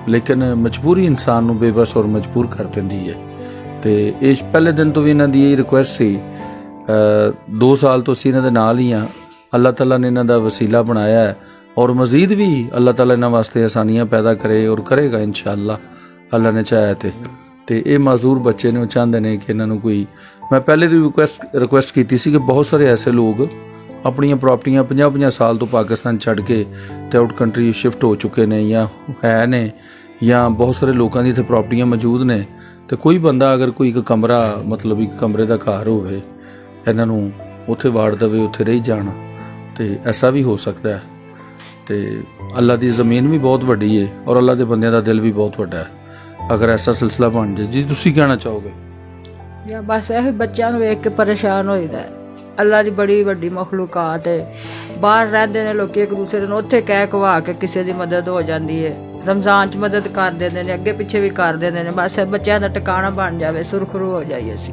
लेकिन मजबूरी इंसान नूं बेबस और मजबूर कर देंदी है। तो ये पहले दिन तो भी इन्हां दी यही रिक्वेस्ट सी, 2 साल तो असीं इन्हां दे नाल ही हाँ। अल्लाह ताला ने इन्हां दा वसीला बनाया है और मज़ीद भी अल्लाह ताला इन्हां वास्ते आसानियां पैदा करे और करेगा इंशाअल्लाह अल्लाह ने चाहे तो ये माजूर बच्चे ने चाहते हैं कि इन्हों कोई, मैं पहले भी रिक्वेस्ट की थी कि बहुत सारे ऐसे लोग अपनियां प्रॉपर्टियां 50-50 साल तो पाकिस्तान छड़ के ते आउट कंट्री शिफ्ट हो चुके ने या है ने, या बहुत सारे लोगों की इत्थे प्रॉपर्टियां मौजूद ने। तो कोई बंदा अगर कोई एक कमरा मतलब एक कमरे का घर होवे इन्हों उत्थे वाड़ दवे, उत्थे रही जाना, तो ऐसा भी हो सकता है। तो अल्लाह की ज़मीन भी बहुत वड्डी है और अल्लाह के बंदियां दा दिल भी बहुत वड्डा है। अगर ऐसा सिलसिला बन जाए जी, तुसीं कहना चाहोगे? या बस यह बच्चों को वेख के परेशान होईदा है। अल्लाह की बड़ी वड्डी मखलूकात है, बाहर रहते हैं लोग एक दूसरे को उत्थे कह कवा के किसी की मदद हो जाती है। रमजान च मदद कर देते हैं, अगे पिछे भी कर देते हैं। बस बच्चों का टिकाणा बन जाए, सुरखरू हो जाइए।